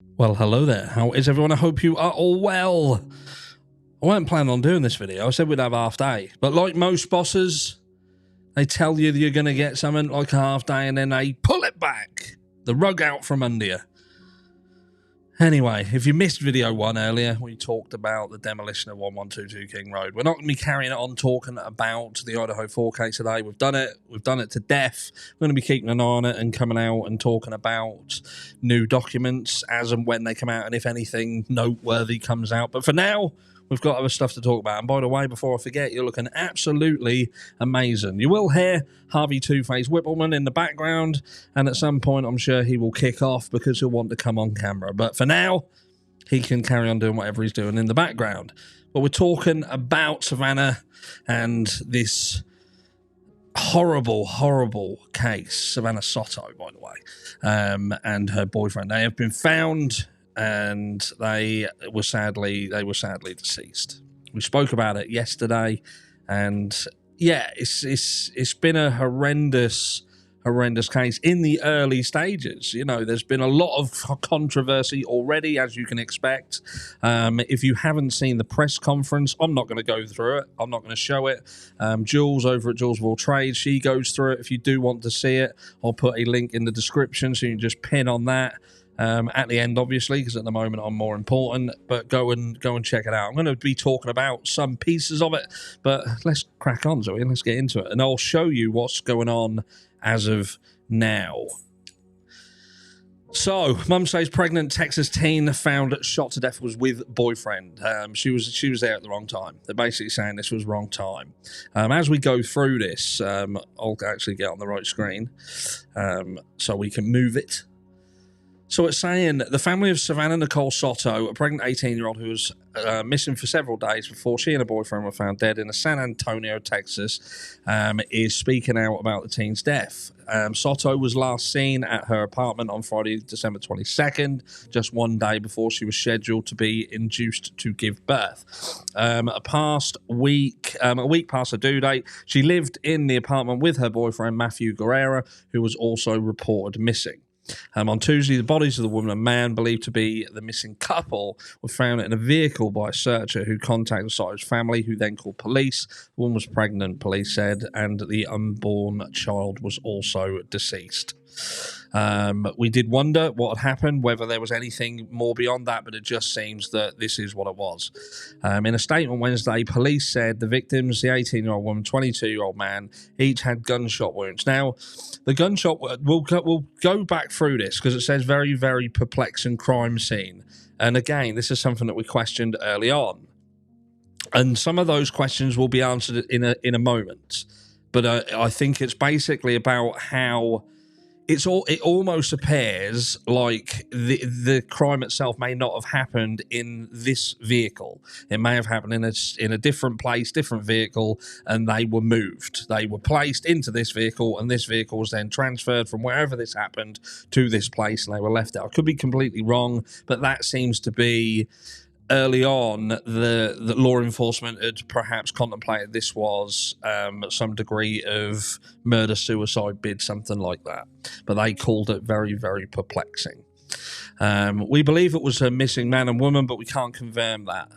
Well, hello there. How is everyone? I hope you are all well. I weren't planning on doing this video. I said we'd have a half day. But like most bosses, they tell you that you're going to get something like a half day and then they pull it back. The rug out from under you. Anyway, if you missed video 1 earlier, we talked about the demolition of 1122 King Road. We're not going to be carrying it on talking about the Idaho 4 case today. We've done it. We've done it to death. We're going to be keeping an eye on it and coming out and talking about new documents as and when they come out and if anything noteworthy comes out. But for now, we've got other stuff to talk about. And by the way, before I forget, you're looking absolutely amazing. You will hear Harvey Two-Face Whippleman in the background, and at some point I'm sure he will kick off because he'll want to come on camera. But for now, he can carry on doing whatever he's doing in the background. But we're talking about Savanah and this horrible, horrible case, Savanah Soto, by the way, and her boyfriend. They have been found, and they were sadly deceased. We spoke about it yesterday, and yeah, it's been a horrendous case in the early stages. You know, there's been a lot of controversy already, as you can expect. If you haven't seen the press conference, I'm not going to go through it. I'm not going to show it. Jules over at Jules of All Trades, she goes through it. If you do want to see it, I'll put a link in the description so you can just pin on that. At the end, obviously, because at the moment I'm more important, but go and check it out. I'm going to be talking about some pieces of it, but let's crack on, Zoe, and let's get into it. And I'll show you what's going on as of now. So, mum says pregnant Texas teen found shot to death was with boyfriend. She was there at the wrong time. They're basically saying this was wrong time. As we go through this, I'll actually get on the right screen so we can move it. So it's saying the family of Savanah Nicole Soto, a pregnant 18-year-old who was missing for several days before she and her boyfriend were found dead in San Antonio, Texas, is speaking out about the teen's death. Soto was last seen at her apartment on Friday, December 22nd, just 1 day before she was scheduled to be induced to give birth. A week past her due date, she lived in the apartment with her boyfriend, Matthew Guerra, who was also reported missing. On Tuesday, the bodies of the woman and man believed to be the missing couple were found in a vehicle by a searcher who contacted Soto's family, who then called police. The woman was pregnant, police said, and the unborn child was also deceased. We did wonder what had happened, whether there was anything more beyond that, but it just seems that this is what it was. In a statement Wednesday, police said the victims, the 18-year-old woman, 22-year-old man, each had gunshot wounds. Now, the gunshot, we'll go back through this because it says very, very perplexing crime scene. And again, this is something that we questioned early on. And some of those questions will be answered in a moment. But I think it's basically about how it almost appears like the crime itself may not have happened in this vehicle. It may have happened in a different place, different vehicle, and they were moved. They were placed into this vehicle, and this vehicle was then transferred from wherever this happened to this place, and they were left there. I could be completely wrong, but that seems to be early on the law enforcement had perhaps contemplated this was some degree of murder-suicide bid, something like that. But they called it very, very perplexing. We believe it was a missing man and woman, but we can't confirm that.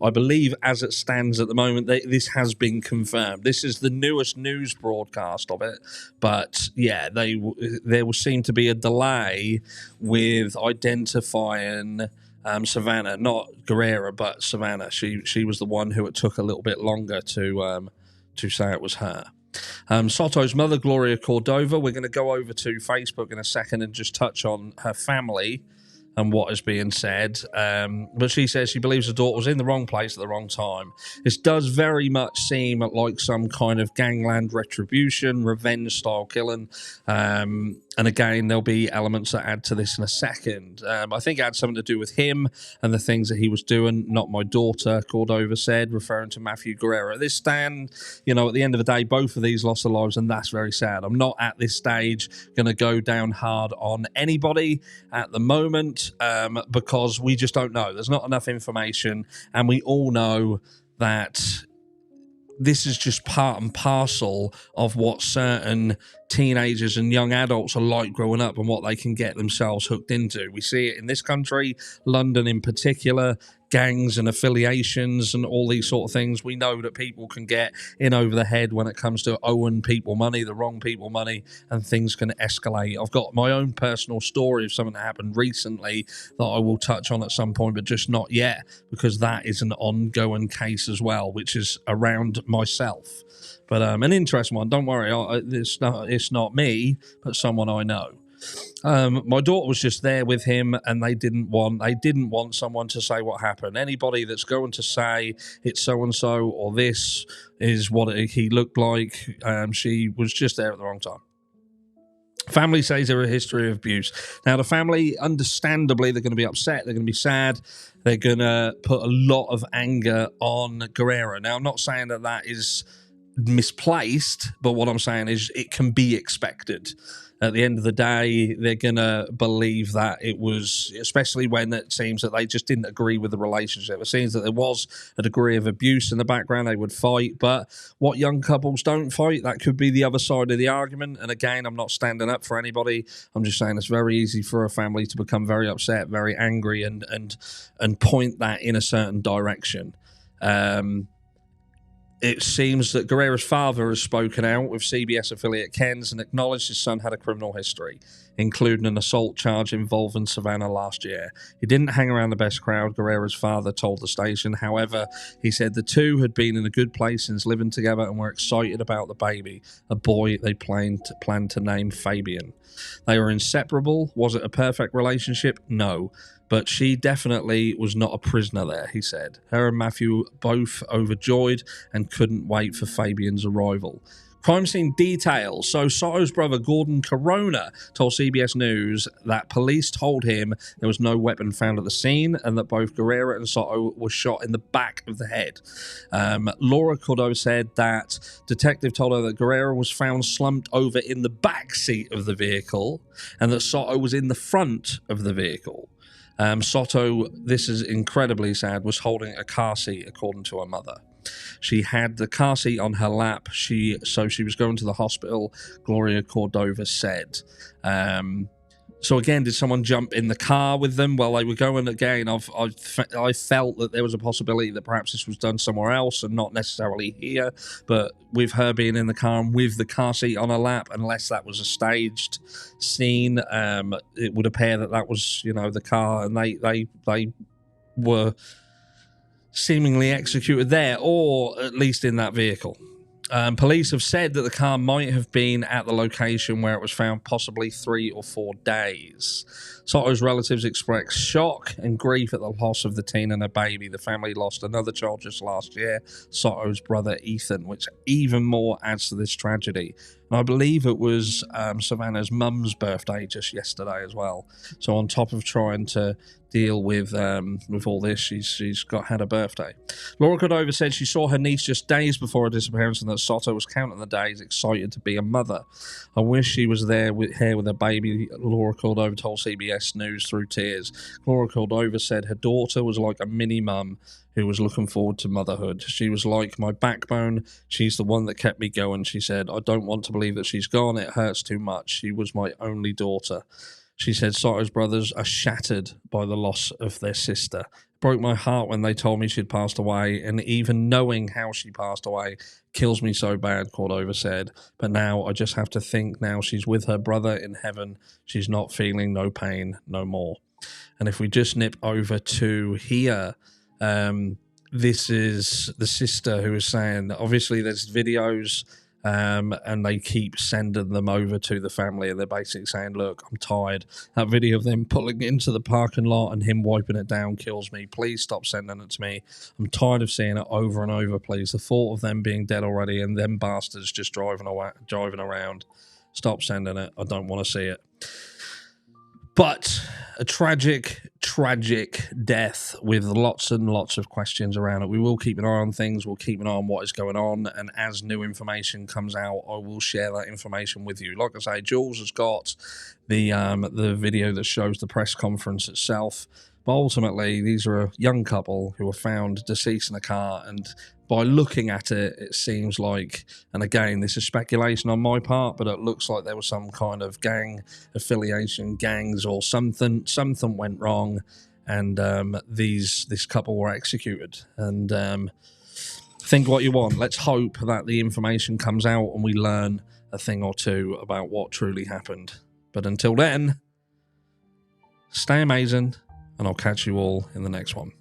I believe as it stands at the moment, this has been confirmed. This is the newest news broadcast of it. But yeah, there seemed to be a delay with identifying Savanah, not Guerra, but Savanah. She was the one who it took a little bit longer to say it was her. Soto's mother, Gloria Cordova, we're going to go over to Facebook in a second and just touch on her family and what is being said. But she says she believes her daughter was in the wrong place at the wrong time. This does very much seem like some kind of gangland retribution, revenge-style killing. And again, there'll be elements that add to this in a second. I think it had something to do with him and the things that he was doing. Not my daughter, Cordova said, referring to Matthew Guerra. At this stand, you know, at the end of the day, both of these lost their lives, and that's very sad. I'm not at this stage going to go down hard on anybody at the moment because we just don't know. There's not enough information, and we all know that this is just part and parcel of what certain teenagers and young adults are like growing up and what they can get themselves hooked into. We see it in this country, London in particular, gangs and affiliations and all these sort of things. We know that people can get in over the head when it comes to owing people money, the wrong people money, and things can escalate. I've got my own personal story of something that happened recently that I will touch on at some point, but just not yet, because that is an ongoing case as well, which is around myself. But an interesting one. Don't worry, it's not me, but someone I know. My daughter was just there with him, and they didn't want someone to say what happened. Anybody that's going to say it's so and so or this is what he looked like, she was just there at the wrong time. Family says there a history of abuse. Now, the family, understandably, they're going to be upset. They're going to be sad. They're going to put a lot of anger on Guerra. Now, I'm not saying that is misplaced, but what I'm saying is it can be expected. At the end of the day, they're going to believe that it was, especially when it seems that they just didn't agree with the relationship. It seems that there was a degree of abuse in the background. They would fight, but what young couples don't fight, that could be the other side of the argument. And again, I'm not standing up for anybody. I'm just saying it's very easy for a family to become very upset, very angry, and point that in a certain direction. It seems that Guerra's father has spoken out with CBS affiliate Ken's and acknowledged his son had a criminal history, including an assault charge involving Savanah last year. He didn't hang around the best crowd, Guerra's father told the station. However, he said the two had been in a good place since living together and were excited about the baby, a boy they planned to name Fabian. They were inseparable. Was it a perfect relationship? No. But she definitely was not a prisoner there, he said. Her and Matthew both overjoyed and couldn't wait for Fabian's arrival. Crime scene details. So Soto's brother Gordon Corona told CBS News that police told him there was no weapon found at the scene and that both Guerra and Soto were shot in the back of the head. Laura Cordova said that detective told her that Guerra was found slumped over in the back seat of the vehicle and that Soto was in the front of the vehicle. Soto, this is incredibly sad, was holding a car seat, according to her mother. She had the car seat on her lap. She was going to the hospital, Gloria Cordova said. So again, did someone jump in the car with them while they were going? Again, I felt that there was a possibility that perhaps this was done somewhere else and not necessarily here. But with her being in the car and with the car seat on her lap, unless that was a staged scene, it would appear that was, the car, and they were seemingly executed there, or at least in that vehicle. Police have said that the car might have been at the location where it was found possibly 3 or 4 days. Soto's relatives expressed shock and grief at the loss of the teen and her baby. The family lost another child just last year, Soto's brother Ethan, which even more adds to this tragedy. And I believe it was Savanah's mum's birthday just yesterday as well. So on top of trying to deal with all this, she's had a birthday. Laura Cordova said she saw her niece just days before her disappearance and that Soto was counting the days, excited to be a mother. I wish she was there with her baby, Laura Cordova told CBS News through tears. Laura Cordova said her daughter was like a mini mum who was looking forward to motherhood. She was like my backbone. She's the one that kept me going, she said. I don't want to believe that she's gone. It hurts too much. She was my only daughter. She said Soto's brothers are shattered by the loss of their sister. It broke my heart when they told me she'd passed away, and even knowing how she passed away kills me so bad, Cordova said. But now I just have to think now she's with her brother in heaven. She's not feeling no pain no more. And if we just nip over to here, this is the sister who is saying, obviously there's videos, and they keep sending them over to the family, and they're basically saying, look, I'm tired. That video of them pulling into the parking lot and him wiping it down kills me. Please stop sending it to me. I'm tired of seeing it over and over, please. The thought of them being dead already and them bastards just driving around. Stop sending it. I don't want to see it. But a tragic death with lots and lots of questions around it. We will keep an eye on things. We'll keep an eye on what is going on. And as new information comes out, I will share that information with you. Like I say, Jules has got the video that shows the press conference itself. But ultimately, these are a young couple who were found deceased in a car, and by looking at it, it seems like, and again, this is speculation on my part, but it looks like there was some kind of gang affiliation, gangs or something. Something went wrong, and this couple were executed. And think what you want. Let's hope that the information comes out and we learn a thing or two about what truly happened. But until then, stay amazing, and I'll catch you all in the next one.